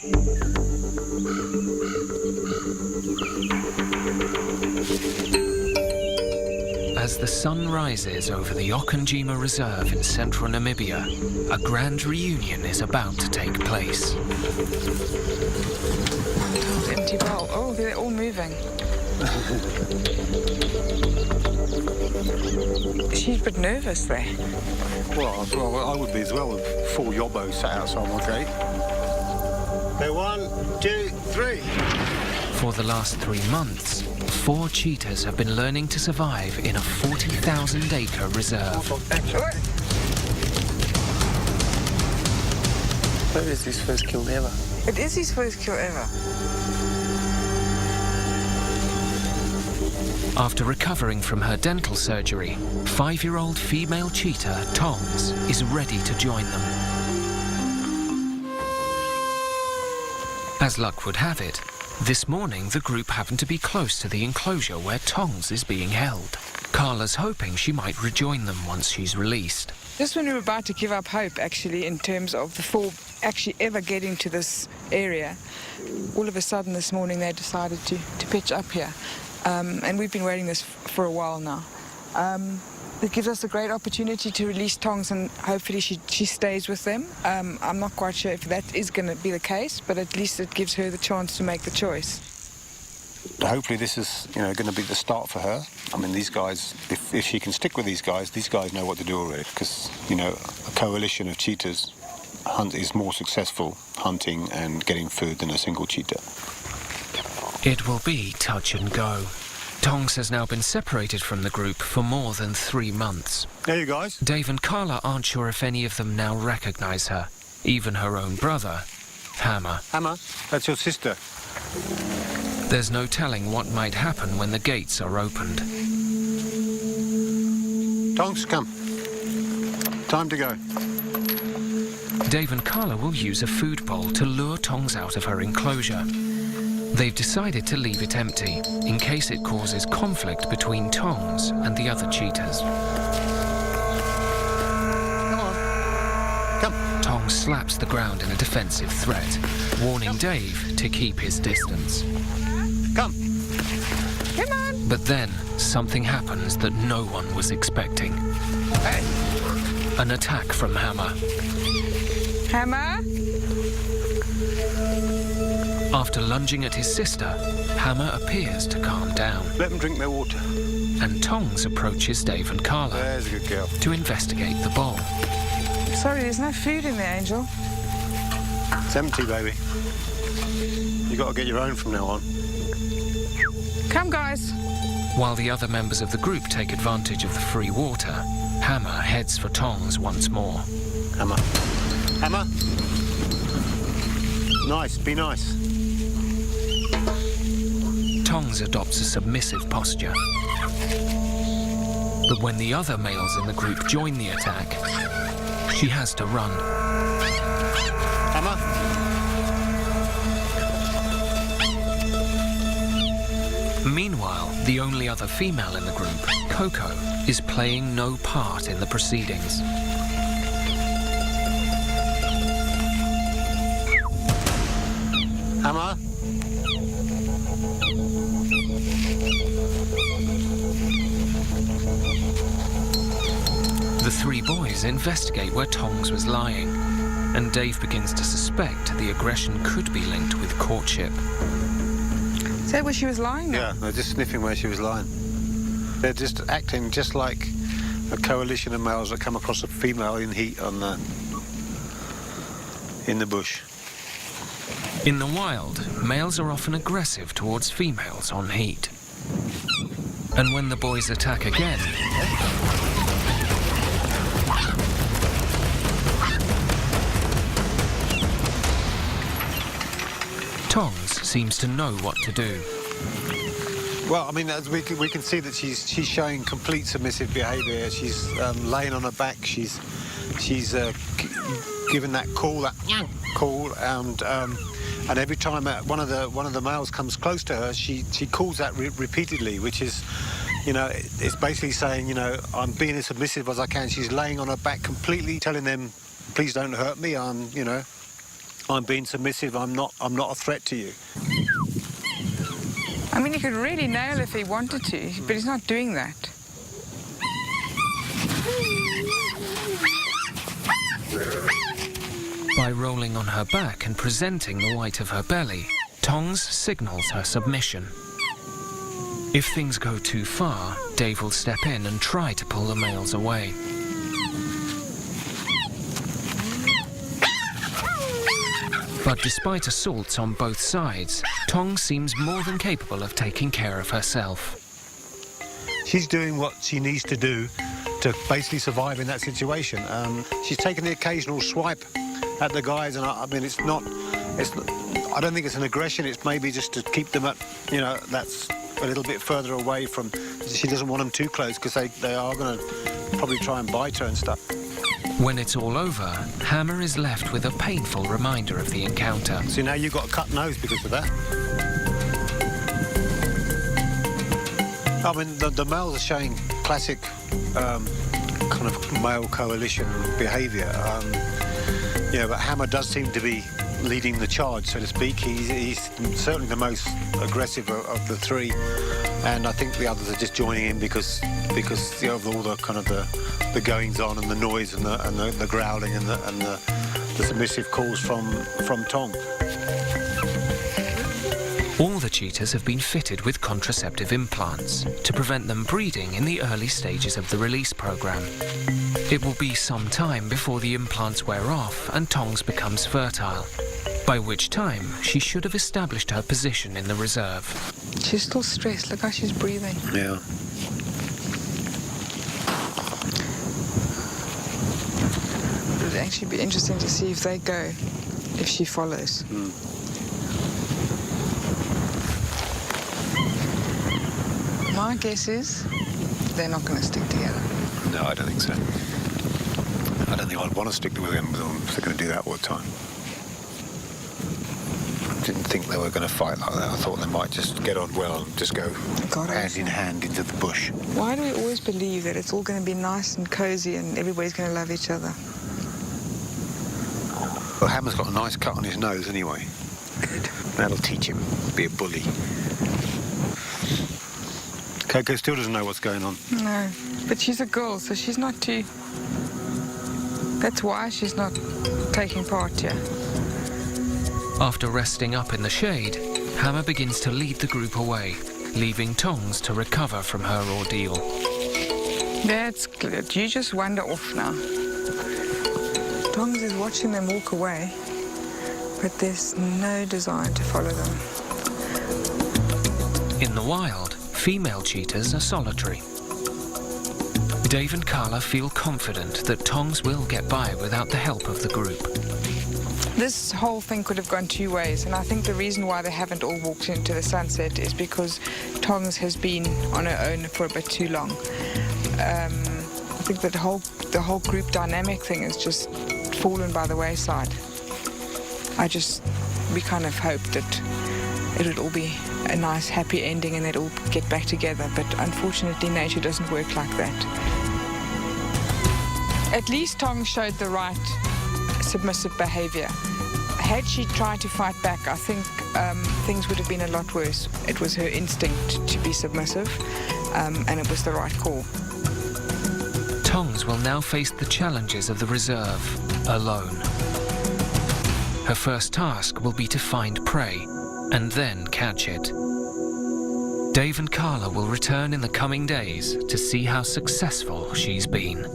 As the sun rises over the Okanjima Reserve in central Namibia, a grand reunion is about to take place. Empty bowl. Oh, they're all moving. She's a bit nervous there. Well, I would be as well with 4 yobbos sat outside my gate. Okay, 1, 2, 3. For the last 3 months, 4 cheetahs have been learning to survive in a 40,000-acre reserve. Maybe it's his first kill ever. It is his first kill ever. After recovering from her dental surgery, 5-year-old female cheetah, Tongs, is ready to join them. As luck would have it, this morning the group happened to be close to the enclosure where Tongs is being held. Carla's hoping she might rejoin them once she's released. Just when we were about to give up hope, actually, in terms of the 4 actually ever getting to this area, all of a sudden this morning they decided to pitch up here. And we've been waiting this for a while now. It gives us a great opportunity to release Tongs, and hopefully she stays with them. I'm not quite sure if that is going to be the case, but at least it gives her the chance to make the choice. Hopefully this is, going to be the start for her. I mean, these guys, if she can stick with these guys know what to do already, because, a coalition of cheetahs is more successful hunting and getting food than a single cheetah. It will be touch and go. Tongs has now been separated from the group for more than 3 months. There you guys. Dave and Carla aren't sure if any of them now recognise her, even her own brother, Hammer. Hammer, that's your sister. There's no telling what might happen when the gates are opened. Tongs, come. Time to go. Dave and Carla will use a food bowl to lure Tongs out of her enclosure. They've decided to leave it empty, in case it causes conflict between Tongs and the other cheetahs. Come on. Come. Tongs slaps the ground in a defensive threat, warning Dave to keep his distance. Come. Come on. But then, something happens that no one was expecting. Hey. An attack from Hammer. Hammer? After lunging at his sister, Hammer appears to calm down. Let them drink their water. And Tongs approaches Dave and Carla There's a good girl. to investigate the bowl. Sorry, there's no food in there, Angel. It's empty, baby. You got to get your own from now on. Come, guys. While the other members of the group take advantage of the free water, Hammer heads for Tongs once more. Hammer. Hammer. Nice, be nice. Tongs adopts a submissive posture. But when the other males in the group join the attack, she has to run. Hammer. Meanwhile, the only other female in the group, Coco, is playing no part in the proceedings. Hammer. The 3 boys investigate where Tongs was lying, and Dave begins to suspect the aggression could be linked with courtship. Is that where she was lying? Yeah, they're just sniffing where she was lying. They're just acting just like a coalition of males that come across a female in heat in the bush. In the wild, males are often aggressive towards females on heat. And when the boys attack again, Tongs seems to know what to do. Well, I mean, as we can see that she's showing complete submissive behaviour. She's laying on her back. She's giving that call, and every time one of the males comes close to her, she calls that repeatedly, which is, it's basically saying, I'm being as submissive as I can. She's laying on her back completely, telling them, please don't hurt me. I'm I'm being submissive. I'm not a threat to you. I mean, he could really nail if he wanted to, but he's not doing that. By rolling on her back and presenting the white of her belly, Tongs signals her submission. If things go too far, Dave will step in and try to pull the males away. But despite assaults on both sides, Tongs seems more than capable of taking care of herself. She's doing what she needs to do to basically survive in that situation. She's taken the occasional swipe at the guys, and I mean, I don't think it's an aggression. It's maybe just to keep them at, that's a little bit further away from. She doesn't want them too close because they are going to probably try and bite her and stuff. When it's all over, Hammer is left with a painful reminder of the encounter. See, now you've got a cut nose because of that. I mean, the males are showing classic kind of male coalition behaviour. But Hammer does seem to be leading the charge, so to speak. He's certainly the most aggressive of the three, and I think the others are just joining in because of all the kind of the goings on and the noise and the growling and the submissive calls from Tong. All the cheetahs have been fitted with contraceptive implants to prevent them breeding in the early stages of the release program. It will be some time before the implants wear off and Tongs becomes fertile, by which time she should have established her position in the reserve. She's still stressed. Look how she's breathing. Yeah. It would actually be interesting to see if they go, if she follows. My guess is they're not going to stick together. No, I don't think so. I don't think I'd want to stick with them if they're going to do that all the time. Didn't think they were going to fight like that. I thought they might just get on well and just go hand in hand into the bush. Why do we always believe that it's all going to be nice and cozy and everybody's going to love each other? Well, Hammer's got a nice cut on his nose anyway. Good. That'll teach him to be a bully. Coco still doesn't know what's going on. No, but she's a girl, so she's not too... That's why she's not taking part here. After resting up in the shade, Hammer begins to lead the group away, leaving Tongs to recover from her ordeal. That's good. You just wander off now. Tongs is watching them walk away, but there's no desire to follow them. In the wild, female cheetahs are solitary. Dave and Carla feel confident that Tongs will get by without the help of the group. This whole thing could have gone two ways, and I think the reason why they haven't all walked into the sunset is because Tongs has been on her own for a bit too long. I think that the whole group dynamic thing has just fallen by the wayside. We kind of hoped that it would all be a nice, happy ending and they'd all get back together, but unfortunately nature doesn't work like that. At least Tongs showed the right submissive behaviour. Had she tried to fight back, I think things would have been a lot worse. It was her instinct to be submissive, and it was the right call. Tongs will now face the challenges of the reserve, alone. Her first task will be to find prey, and then catch it. Dave and Carla will return in the coming days to see how successful she's been.